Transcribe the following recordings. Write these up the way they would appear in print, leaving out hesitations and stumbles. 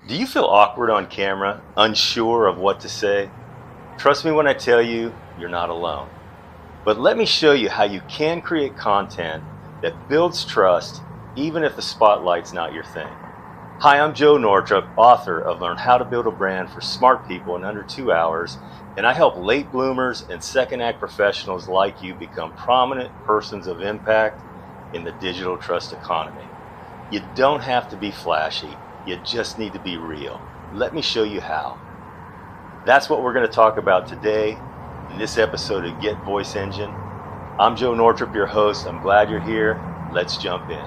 Do you feel awkward on camera, unsure of what to say? Trust me when I tell you, you're not alone. But let me show you how you can create content that builds trust even if the spotlight's not your thing. Hi, I'm Joe Nortrup, author of Learn How to Build a Brand for Smart People in Under 2 Hours, and I help late bloomers and second act professionals like you become prominent persons of impact in the digital trust economy. You don't have to be flashy. You just need to be real. Let me show you how. That's what we're going to talk about today in this episode of Get Voice Engine. I'm Joe Nortrup, your host. I'm glad you're here. Let's jump in.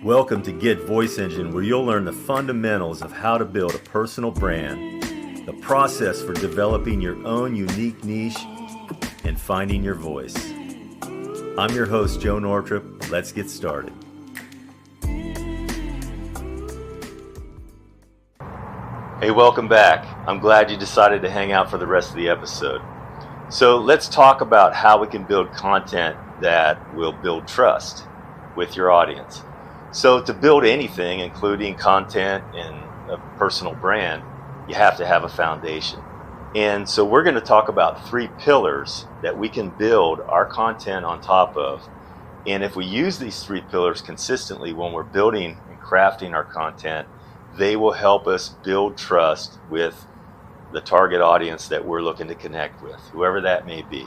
Welcome to Get Voice Engine, where you'll learn the fundamentals of how to build a personal brand, the process for developing your own unique niche, and finding your voice. I'm your host, Joe Nortrup. Let's get started. Hey, welcome back. I'm glad you decided to hang out for the rest of the episode. So let's talk about how we can build content that will build trust with your audience. So to build anything, including content and a personal brand, you have to have a foundation. And so we're going to talk about 3 pillars that we can build our content on top of. And if we use these 3 pillars consistently when we're building and crafting our content, they will help us build trust with the target audience that we're looking to connect with, whoever that may be.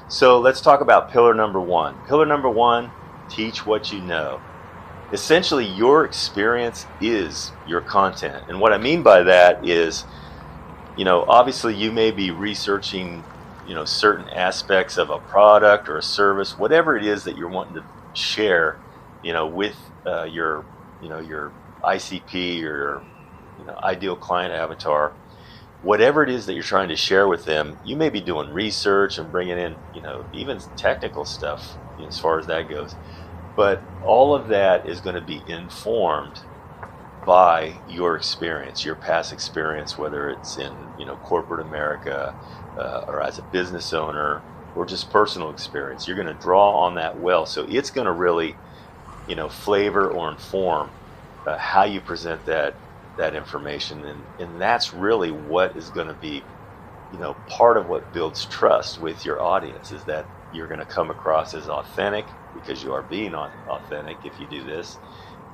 So let's talk about pillar number 1. Pillar number 1, teach what you know. Essentially, your experience is your content. And what I mean by that is, obviously you may be researching, certain aspects of a product or a service, whatever it is that you're wanting to share, with your ICP or your ideal client avatar. Whatever it is that you're trying to share with them, you may be doing research and bringing in, even technical stuff as far as that goes. But all of that is going to be informed by your experience, your past experience, whether it's in corporate America or as a business owner or just personal experience. You're going to draw on that well. So it's going to really, flavor or inform how you present that information, and that's really what is going to be, part of what builds trust with your audience, is that you're going to come across as authentic, because you are being authentic if you do this,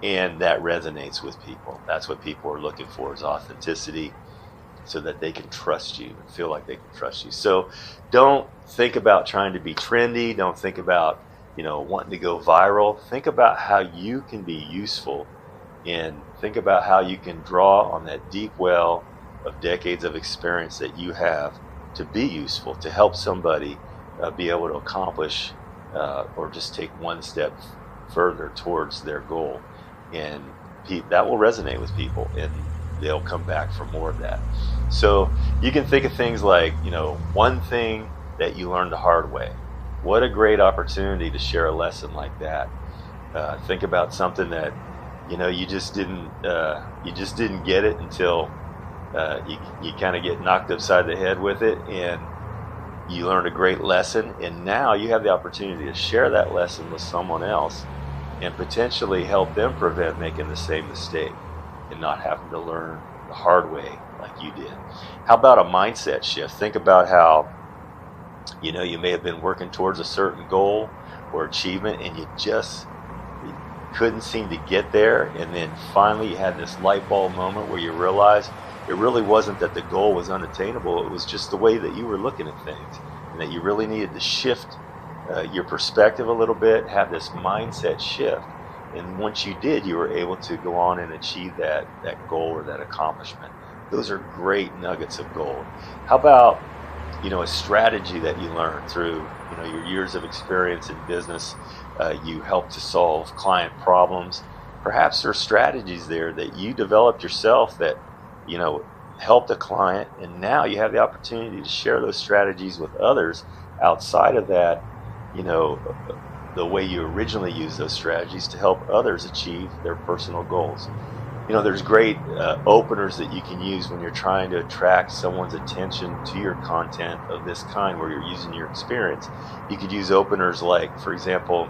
and that resonates with people. That's what people are looking for, is authenticity, so that they can trust you and feel like they can trust you. So don't think about trying to be trendy. Don't think about wanting to go viral. Think about how you can be useful, and think about how you can draw on that deep well of decades of experience that you have to be useful, to help somebody be able to accomplish or just take one step further towards their goal. And that will resonate with people, and they'll come back for more of that. So you can think of things like, one thing that you learned the hard way. What a great opportunity to share a lesson like that. Think about something that you just didn't get it until you kind of get knocked upside the head with it, and you learned a great lesson, and now you have the opportunity to share that lesson with someone else and potentially help them prevent making the same mistake and not having to learn the hard way like you did. How about a mindset shift? Think about how you may have been working towards a certain goal or achievement, and you just couldn't seem to get there, and then finally you had this light bulb moment where you realized it really wasn't that the goal was unattainable. It was just the way that you were looking at things, and that you really needed to shift your perspective a little bit, have this mindset shift. And once you did, you were able to go on and achieve that goal or that accomplishment. Those are great nuggets of gold. How about a strategy that you learned through your years of experience in business? You helped to solve client problems. Perhaps there are strategies there that you developed yourself that helped a client, and now you have the opportunity to share those strategies with others outside of that, the way you originally used those strategies to help others achieve their personal goals. There's great openers that you can use when you're trying to attract someone's attention to your content of this kind, where you're using your experience. You could use openers like, for example,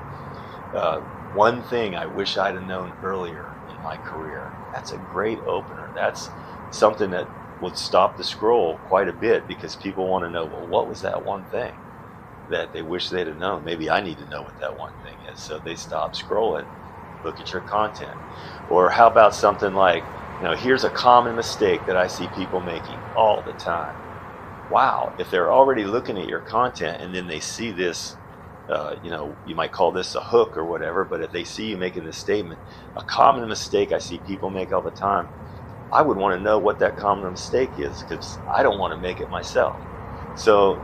one thing I wish I'd have known earlier in my career. That's a great opener. That's something that would stop the scroll quite a bit, because people want to know, well, what was that one thing that they wish they'd have known? Maybe I need to know what that one thing is. So they stop scrolling, look at your content. Or how about something like, here's a common mistake that I see people making all the time. Wow, if they're already looking at your content and then they see this, you might call this a hook or whatever, but if they see you making this statement, a common mistake I see people make all the time, I would want to know what that common mistake is, because I don't want to make it myself. So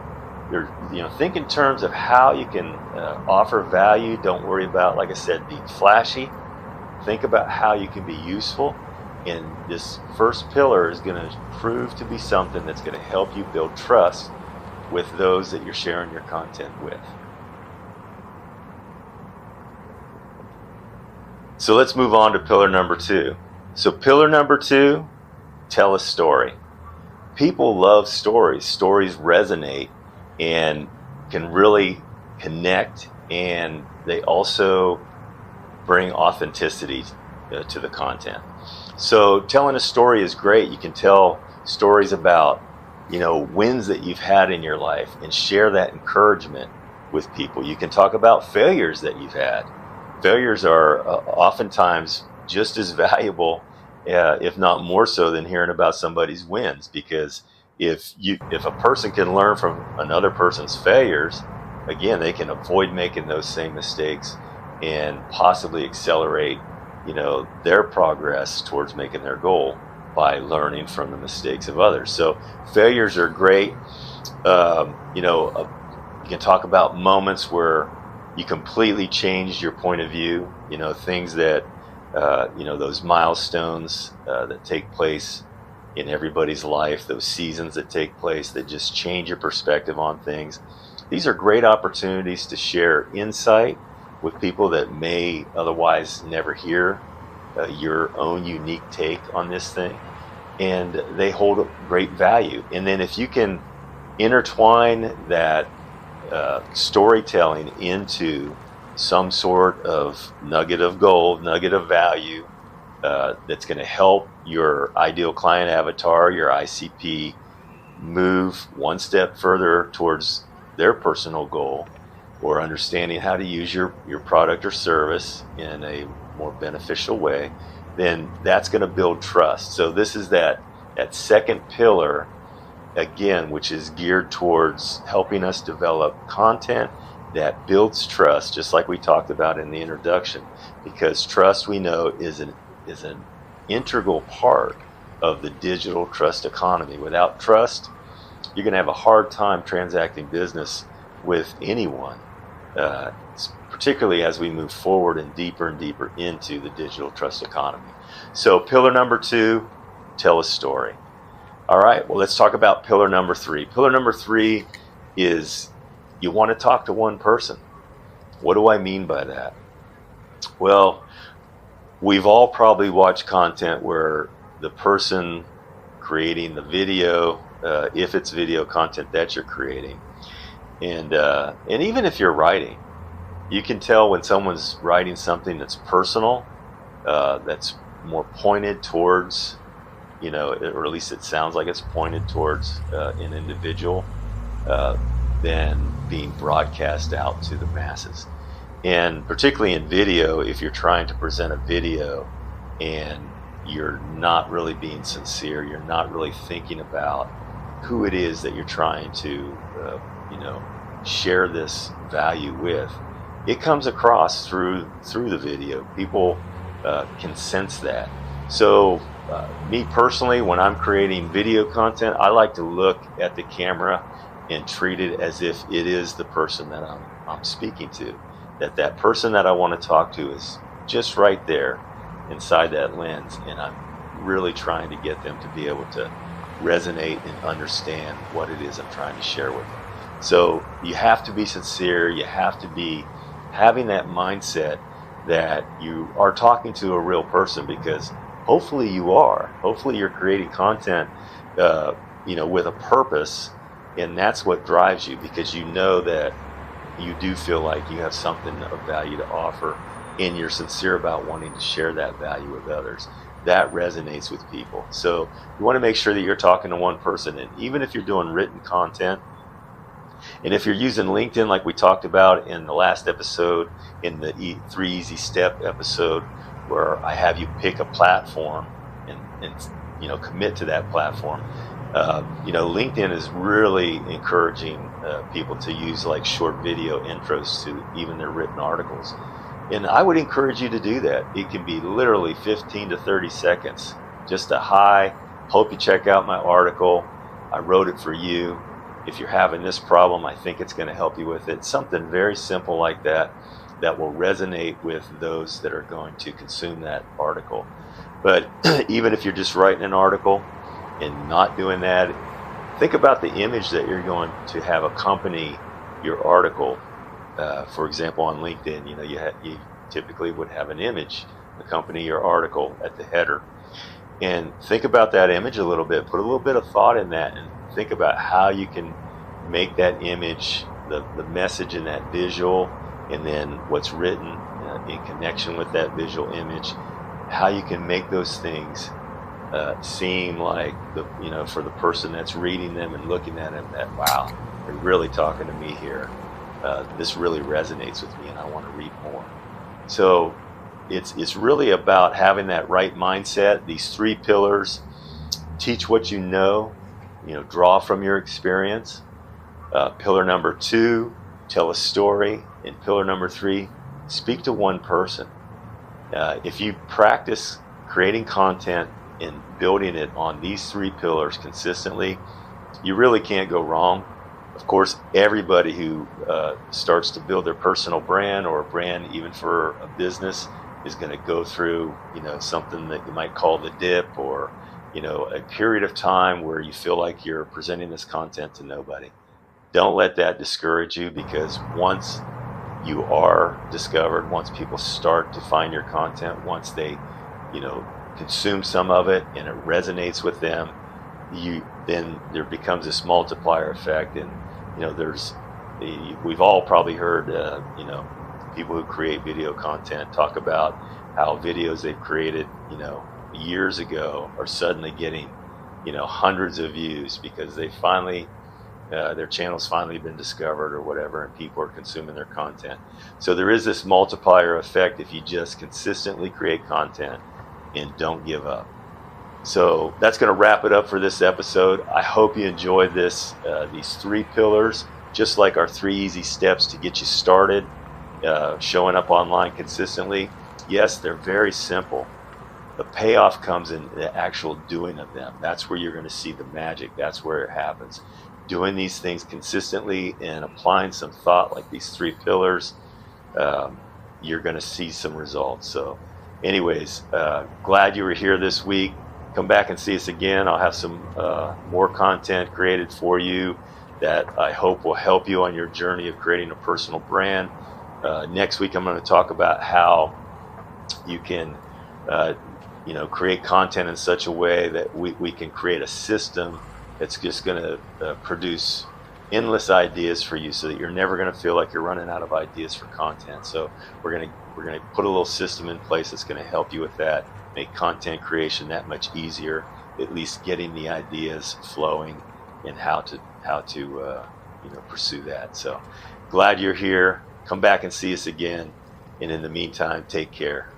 think in terms of how you can offer value. Don't worry about, like I said, being flashy. Think about how you can be useful. And this first pillar is going to prove to be something that's going to help you build trust with those that you're sharing your content with. So let's move on to pillar number 2. So pillar number 2, tell a story. People love stories. Stories resonate and can really connect, and they also bring authenticity to the content. So telling a story is great. You can tell stories about, wins that you've had in your life and share that encouragement with people. You can talk about failures that you've had. Failures are oftentimes just as valuable, if not more so, than hearing about somebody's wins, because if a person can learn from another person's failures, again, they can avoid making those same mistakes and possibly accelerate their progress towards making their goal by learning from the mistakes of others. So failures are great. You can talk about moments where you completely changed your point of view, things that, those milestones that take place in everybody's life, those seasons that take place that just change your perspective on things. These are great opportunities to share insight with people that may otherwise never hear your own unique take on this thing, and they hold great value. And then if you can intertwine that storytelling into some sort of nugget of gold, nugget of value that's going to help your ideal client avatar, your ICP, move one step further towards their personal goal, or understanding how to use your product or service in a more beneficial way, then that's going to build trust. So this is that second pillar, again, which is geared towards helping us develop content that builds trust, just like we talked about in the introduction, because trust, we know, is an integral part of the digital trust economy. Without trust, you're going to have a hard time transacting business with anyone, particularly as we move forward and deeper into the digital trust economy. So pillar number 2, tell a story. All right, well, let's talk about pillar number 3. Pillar number 3 is you want to talk to one person. What do I mean by that? Well, we've all probably watched content where the person creating the video, if it's video content that you're creating, and even if you're writing, you can tell when someone's writing something that's personal, that's more pointed towards, or at least it sounds like it's pointed towards an individual, than being broadcast out to the masses. And particularly in video, if you're trying to present a video and you're not really being sincere, you're not really thinking about who it is that you're trying to, share this value with, it comes across through the video. People can sense that. So me personally, when I'm creating video content, I like to look at the camera and treat it as if it is the person that I'm speaking to. That person that I want to talk to is just right there inside that lens, and I'm really trying to get them to be able to resonate and understand what it is I'm trying to share with them. So you have to be sincere. You have to be having that mindset that you are talking to a real person, because hopefully you are. Hopefully you're creating content, with a purpose, and that's what drives you, because you know that you do feel like you have something of value to offer, and you're sincere about wanting to share that value with others, that resonates with people. So you want to make sure that you're talking to one person, and even if you're doing written content, and if you're using LinkedIn like we talked about in the last episode, in the 3 Easy Step episode, where I have you pick a platform and commit to that platform. LinkedIn is really encouraging people to use like short video intros to even their written articles. And I would encourage you to do that. It can be literally 15 to 30 seconds. Just a hi, hope you check out my article. I wrote it for you. If you're having this problem, I think it's going to help you with it. Something very simple like that will resonate with those that are going to consume that article. But even if you're just writing an article and not doing that, think about the image that you're going to have accompany your article. For example, on LinkedIn, you typically would have an image accompany your article at the header. And think about that image a little bit. Put a little bit of thought in that, and think about how you can make that image, the message in that visual, and then what's written in connection with that visual image, how you can make those things seem like for the person that's reading them and looking at them, that wow, they're really talking to me here. This really resonates with me, and I want to read more. So it's really about having that right mindset. These 3 pillars: teach what you know, draw from your experience. Pillar number 2, tell a story. And pillar number 3, speak to one person. If you practice creating content and building it on these 3 pillars consistently, you really can't go wrong. Of course, everybody who starts to build their personal brand, or a brand even for a business, is going to go through, something that you might call the dip, or, a period of time where you feel like you're presenting this content to nobody. Don't let that discourage you, because once you are discovered, once people start to find your content, once they, consume some of it and it resonates with them, then there becomes this multiplier effect. And, we've all probably heard, people who create video content talk about how videos they've created, years ago are suddenly getting, hundreds of views because they finally, their channel's finally been discovered or whatever, and people are consuming their content. So there is this multiplier effect if you just consistently create content and don't give up. So that's going to wrap it up for this episode. I hope you enjoyed these 3 pillars, just like our 3 easy steps to get you started showing up online consistently. Yes, they're very simple. The payoff comes in the actual doing of them. That's where you're going to see the magic. That's where it happens. Doing these things consistently and applying some thought like these 3 pillars, you're going to see some results. So anyways, glad you were here this week. Come back and see us again. I'll have some more content created for you that I hope will help you on your journey of creating a personal brand. Next week, I'm going to talk about how you can create content in such a way that we can create a system that's just going to produce endless ideas for you, so that you're never going to feel like you're running out of ideas for content. So we're going to put a little system in place that's going to help you with that, make content creation that much easier, at least getting the ideas flowing, and how to pursue that. So glad you're here. Come back and see us again, and in the meantime, take care.